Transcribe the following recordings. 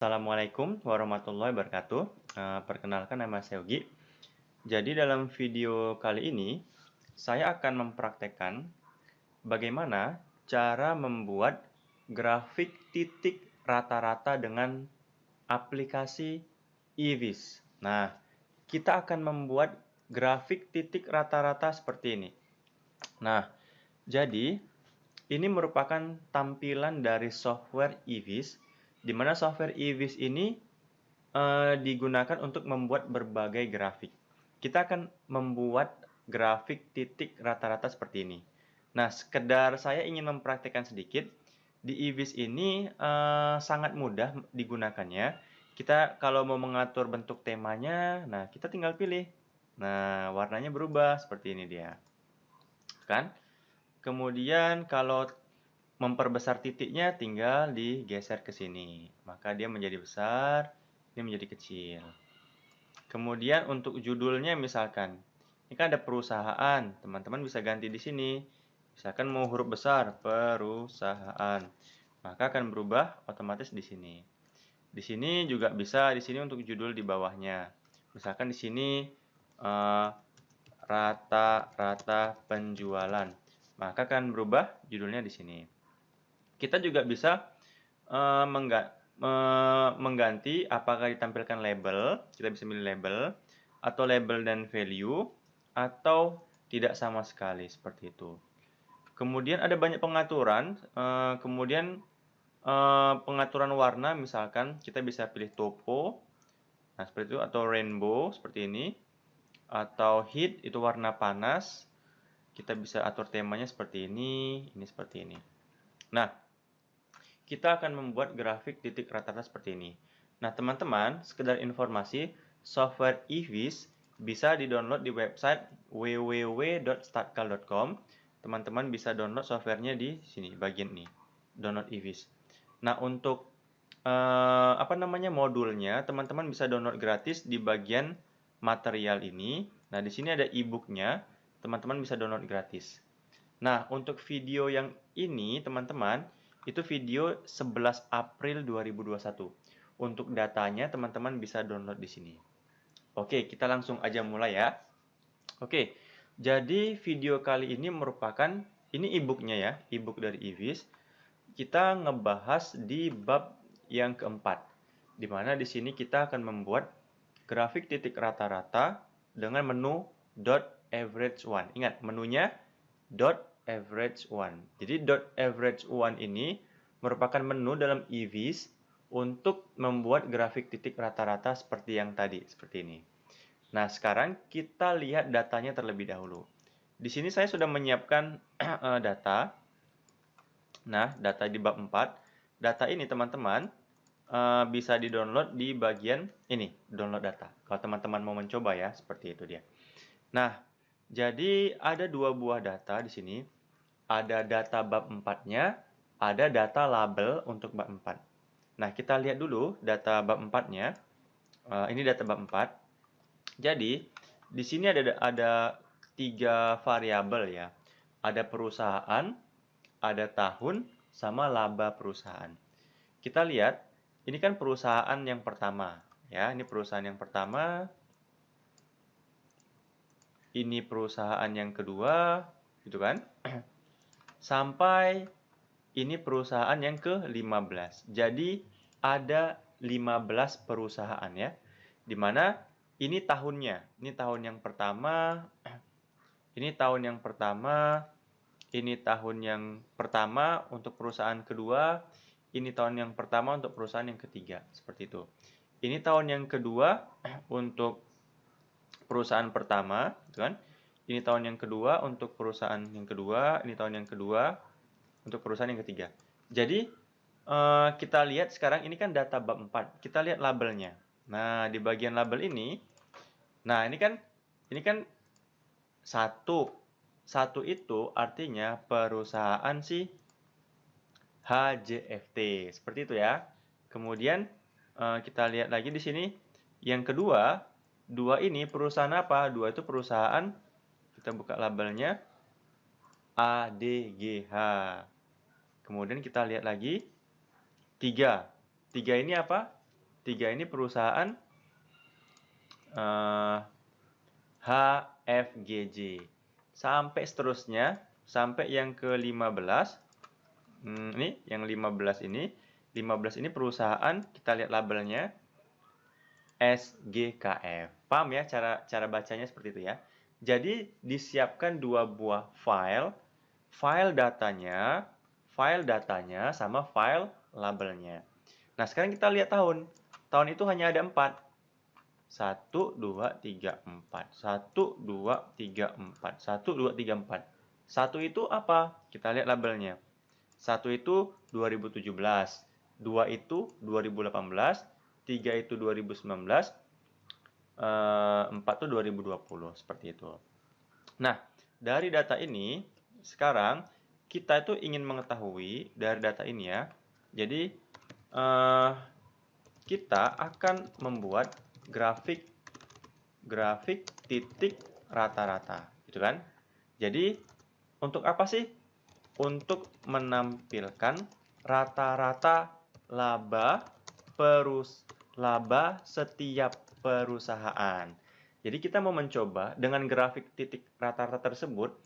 Assalamualaikum warahmatullahi wabarakatuh. Perkenalkan nama saya Yogi. Jadi dalam video kali ini, saya akan mempraktekkan bagaimana cara membuat grafik titik rata-rata dengan aplikasi eVis. Nah, kita akan membuat grafik titik rata-rata seperti ini. Nah, jadi ini merupakan tampilan dari software eVis, di mana software eVis ini digunakan untuk membuat berbagai grafik. Kita akan membuat grafik titik rata-rata seperti ini. Nah, sekedar saya ingin mempraktekkan sedikit. Di eVis ini sangat mudah digunakannya. Kita kalau mau mengatur bentuk temanya, nah kita tinggal pilih. Nah, warnanya berubah seperti ini dia. Kan? Kemudian kalau memperbesar titiknya tinggal digeser ke sini. Maka dia menjadi besar, ini menjadi kecil. Kemudian untuk judulnya misalkan, ini kan ada perusahaan, teman-teman bisa ganti di sini. Misalkan mau huruf besar, perusahaan. Maka akan berubah otomatis di sini. Di sini juga bisa di sini untuk judul di bawahnya. Misalkan di sini rata-rata penjualan. Maka akan berubah judulnya di sini. Kita juga bisa mengganti apakah ditampilkan label, kita bisa pilih label, atau label dan value, atau tidak sama sekali, seperti itu. Kemudian ada banyak pengaturan, pengaturan warna, misalkan kita bisa pilih topo, nah seperti itu, atau rainbow, seperti ini, atau heat, itu warna panas, kita bisa atur temanya seperti ini seperti ini. Nah, kita akan membuat grafik titik rata-rata seperti ini. Nah, teman-teman, sekedar informasi, software eVis bisa di-download di website www.startkal.com. Teman-teman bisa download softwarenya di sini, bagian ini, download eVis. Nah, untuk modulnya, teman-teman bisa download gratis di bagian material ini. Nah, di sini ada e-booknya, teman-teman bisa download gratis. Nah, untuk video yang ini, teman-teman, itu video 11 April 2021. Untuk datanya, teman-teman bisa download di sini. Oke, kita langsung aja mulai ya. Oke, jadi video kali ini merupakan, ini e-booknya ya, e-book dari eVis. Kita ngebahas di bab yang keempat, di mana di sini kita akan membuat grafik titik rata-rata dengan menu .average one. Ingat, menunya .average one. Jadi .average one ini merupakan menu dalam eVis untuk membuat grafik titik rata-rata seperti yang tadi, seperti ini. Nah, sekarang kita lihat datanya terlebih dahulu. Di sini saya sudah menyiapkan data. Nah, data di bab 4. Data ini, teman-teman, bisa di-download di bagian ini, download data. Kalau teman-teman mau mencoba ya, seperti itu dia. Nah, jadi ada dua buah data di sini. Ada data bab 4-nya, ada data label untuk bab 4. Nah, kita lihat dulu data bab 4-nya. Ini data bab 4. Jadi, di sini ada tiga variabel ya. Ada perusahaan, ada tahun, sama laba perusahaan. Kita lihat, ini kan perusahaan yang pertama. Ya, ini perusahaan yang pertama. Ini perusahaan yang kedua, gitu kan? Sampai ini perusahaan yang ke-15. Jadi ada 15 perusahaan ya. Dimana ini tahunnya. Ini tahun yang pertama, ini tahun yang pertama, ini tahun yang pertama untuk perusahaan kedua, ini tahun yang pertama untuk perusahaan yang ketiga, seperti itu. Ini tahun yang kedua untuk perusahaan pertama, gitu kan? Ini tahun yang kedua untuk perusahaan yang kedua, ini tahun yang kedua untuk perusahaan yang ketiga. Jadi kita lihat sekarang ini kan data bab 4. Kita lihat labelnya. Nah, di bagian label ini, nah ini kan satu. Satu itu artinya perusahaan si HJFT. Seperti itu ya. Kemudian kita lihat lagi di sini yang kedua, dua ini perusahaan apa? Dua itu perusahaan, kita buka labelnya, ADGH. Kemudian kita lihat lagi tiga. Tiga ini apa? 3 ini perusahaan HFGJ. Sampai seterusnya, sampai yang ke-15. Ini yang 15 ini. 15 ini perusahaan, kita lihat labelnya SGKF. Paham ya cara bacanya seperti itu ya. Jadi disiapkan dua buah file datanya sama file labelnya. Nah, sekarang kita lihat tahun. Tahun itu hanya ada 4. 1, 2, 3, 4. 1, 2, 3, 4. 1, 2, 3, 4. 1 itu apa? Kita lihat labelnya. 1 itu 2017. 2 itu 2018. 3 itu 2019. 4 itu 2020. Seperti itu. Nah, dari data ini, sekarang kita itu ingin mengetahui dari data ini ya. Jadi, kita akan membuat grafik titik rata-rata, gitu kan? Jadi, untuk apa sih? Untuk menampilkan rata-rata laba setiap perusahaan. Jadi kita mau mencoba dengan grafik titik rata-rata tersebut,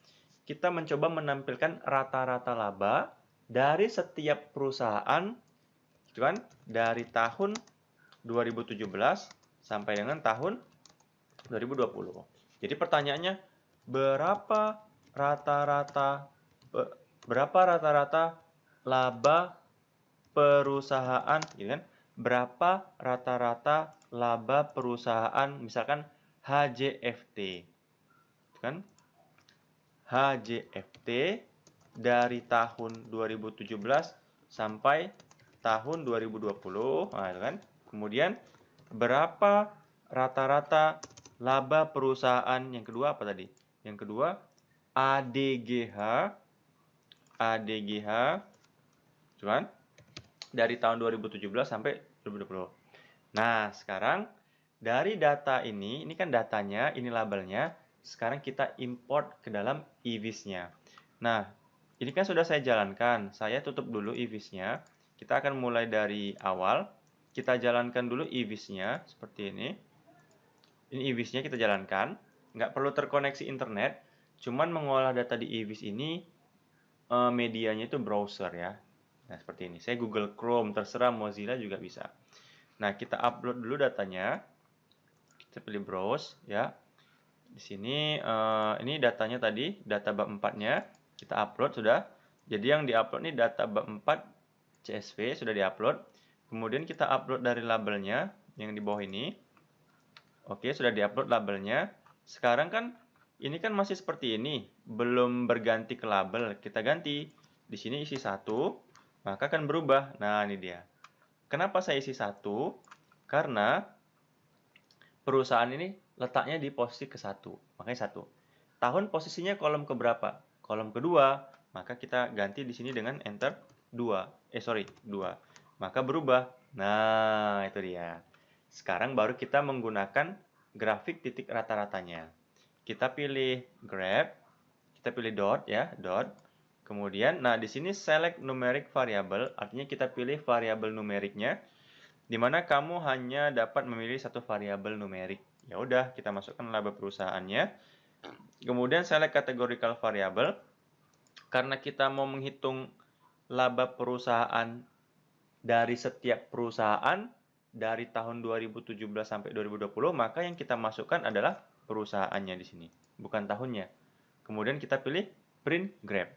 kita mencoba menampilkan rata-rata laba dari setiap perusahaan, gitu kan? Dari tahun 2017 sampai dengan tahun 2020. Jadi pertanyaannya, berapa rata-rata laba perusahaan, gitu kan? Berapa rata-rata laba perusahaan, misalkan HJFT, kan? HJFT dari tahun 2017 sampai tahun 2020, nah, kan? Kemudian berapa rata-rata laba perusahaan yang kedua apa tadi? Yang kedua ADGH, kan? Dari tahun 2017 sampai 2020. Nah, sekarang dari data ini kan datanya, ini labelnya. Sekarang kita import ke dalam eVis-nya. Nah, ini kan sudah saya jalankan. Saya tutup dulu eVis-nya. Kita akan mulai dari awal. Kita jalankan dulu eVis-nya seperti ini. Ini eVis-nya kita jalankan. Nggak perlu terkoneksi internet. Cuman mengolah data di eVis ini, medianya itu browser ya. Nah, seperti ini. Saya Google Chrome, terserah Mozilla juga bisa. Nah, kita upload dulu datanya. Kita pilih browse ya. Di sini ini datanya tadi, data bab 4-nya kita upload sudah. Jadi yang diupload ini data bab 4 CSV sudah diupload. Kemudian kita upload dari labelnya yang di bawah ini. Oke, sudah diupload labelnya. Sekarang kan ini kan masih seperti ini, belum berganti ke label. Kita ganti. Di sini isi 1, maka akan berubah. Nah, ini dia. Kenapa saya isi 1? Karena perusahaan ini letaknya di posisi ke-1, makanya 1. Tahun posisinya kolom keberapa? Kolom kedua, maka kita ganti di sini dengan enter 2. 2. Maka berubah. Nah, itu dia. Sekarang baru kita menggunakan grafik titik rata-ratanya. Kita pilih grab, kita pilih dot ya, dot. Kemudian, nah di sini select numeric variable, artinya kita pilih variabel numeriknya, di mana kamu hanya dapat memilih satu variabel numerik. Ya udah, kita masukkan laba perusahaannya. Kemudian select categorical variable. Karena kita mau menghitung laba perusahaan dari setiap perusahaan dari tahun 2017 sampai 2020, maka yang kita masukkan adalah perusahaannya di sini, bukan tahunnya. Kemudian kita pilih print graph.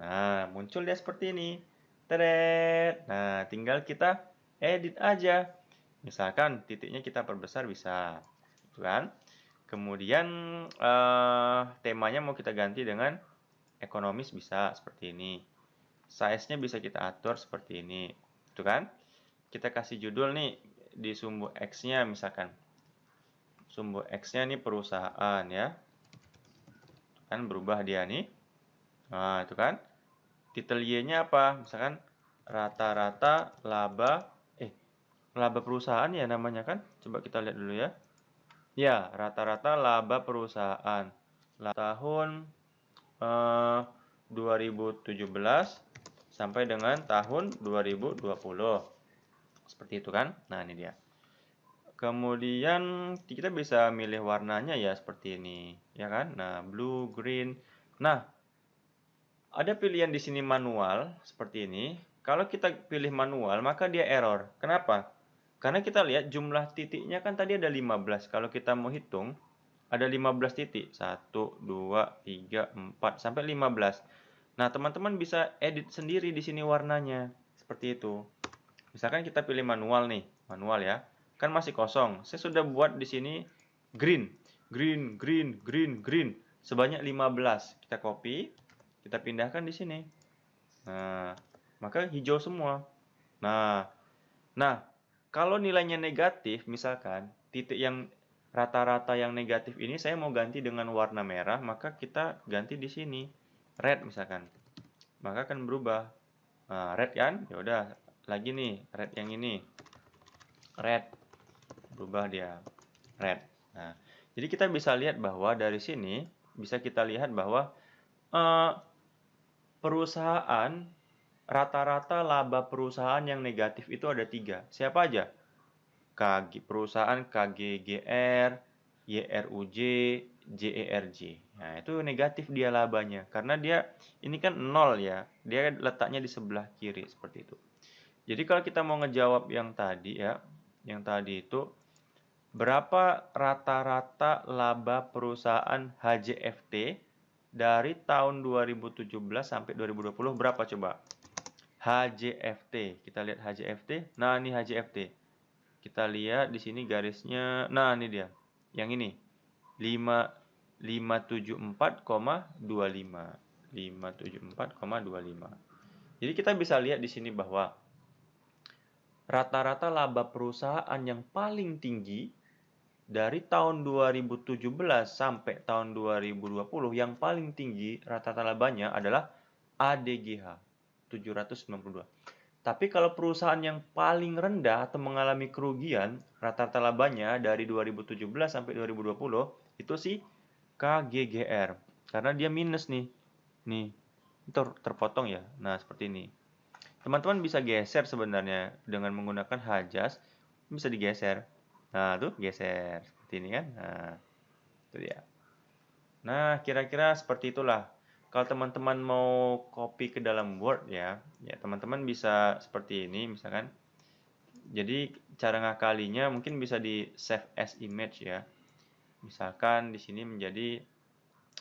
Nah, muncul dia seperti ini. Teret. Nah, tinggal kita edit aja. Misalkan titiknya kita perbesar bisa, kan? Kemudian temanya mau kita ganti dengan ekonomis bisa seperti ini. Size-nya bisa kita atur seperti ini, itu kan? Kita kasih judul nih di sumbu X-nya misalkan. Sumbu X-nya nih perusahaan ya. Kan berubah dia nih. Nah, itu kan. Titel Y-nya apa? Misalkan rata-rata laba perusahaan ya namanya kan? Coba kita lihat dulu ya. Ya, rata-rata laba perusahaan. Tahun 2017 sampai dengan tahun 2020. Seperti itu kan? Nah, ini dia. Kemudian kita bisa milih warnanya ya seperti ini, ya kan? Nah, blue, green. Nah, ada pilihan di sini manual seperti ini. Kalau kita pilih manual, maka dia error. Kenapa? Karena kita lihat jumlah titiknya kan tadi ada 15. Kalau kita mau hitung, ada 15 titik. 1, 2, 3, 4, sampai 15. Nah, teman-teman bisa edit sendiri di sini warnanya. Seperti itu. Misalkan kita pilih manual nih, manual ya. Kan masih kosong. Saya sudah buat di sini green. Green, green, green, green. Sebanyak 15. Kita copy, kita pindahkan di sini. Nah, maka hijau semua. Nah, nah, kalau nilainya negatif, misalkan titik yang rata-rata yang negatif ini saya mau ganti dengan warna merah, maka kita ganti di sini. Red misalkan. Maka akan berubah. Nah, red kan? Ya udah, lagi nih, red yang ini. Red. Berubah dia. Red. Nah, jadi kita bisa lihat bahwa dari sini bisa kita lihat bahwa eh, perusahaan rata-rata laba perusahaan yang negatif itu ada 3. Siapa aja? Perusahaan KGGR, YRUJ, JERJ. Nah, itu negatif dia labanya karena dia ini kan 0 ya. Dia letaknya di sebelah kiri seperti itu. Jadi kalau kita mau ngejawab yang tadi ya, yang tadi itu berapa rata-rata laba perusahaan HJFT dari tahun 2017 sampai 2020 berapa coba? HJFT. Kita lihat HJFT. Nah, ini HJFT. Kita lihat di sini garisnya. Nah, ini dia. Yang ini. 574,25. 574,25. Jadi kita bisa lihat di sini bahwa rata-rata laba perusahaan yang paling tinggi dari tahun 2017 sampai tahun 2020 yang paling tinggi rata-rata labanya adalah ADGH 792. Tapi kalau perusahaan yang paling rendah atau mengalami kerugian rata-rata labanya dari 2017 sampai 2020 itu sih KGGR karena dia minus nih. Nih, terpotong ya. Nah, seperti ini. Teman-teman bisa geser sebenarnya dengan menggunakan Hajaz, bisa digeser. Nah, tuh geser seperti ini kan. Nah, itu dia. Nah, kira-kira seperti itulah. Kalau teman-teman mau copy ke dalam Word ya, ya teman-teman bisa seperti ini misalkan. Jadi cara ngakalinya mungkin bisa di save as image ya. Misalkan di sini menjadi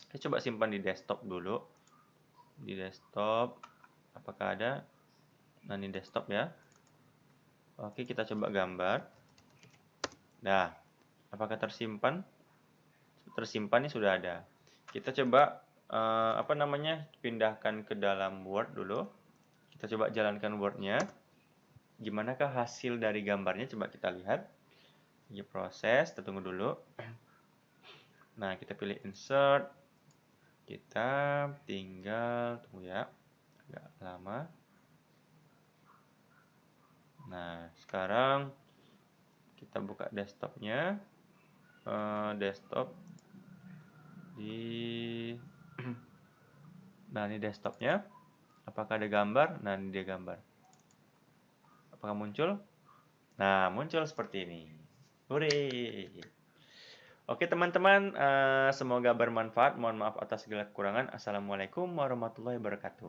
saya coba simpan di desktop dulu. Di desktop apakah ada? Nah, ini desktop ya. Oke, kita coba gambar. Nah, apakah tersimpan? Tersimpan ini sudah ada. Kita coba apa namanya? Pindahkan ke dalam Word dulu. Kita coba jalankan Word-nya. Gimanakah hasil dari gambarnya? Coba kita lihat. Ini proses, kita tunggu dulu. Nah, kita pilih insert. Kita tinggal tunggu ya. Agak lama. Nah, sekarang kita buka desktopnya. Desktop di nah, ini desktopnya. Apakah ada gambar? Nah, ini dia gambar. Apakah muncul? Nah, muncul seperti ini. Hore! Oke teman-teman, semoga bermanfaat. Mohon maaf atas segala kekurangan. Assalamualaikum warahmatullahi wabarakatuh.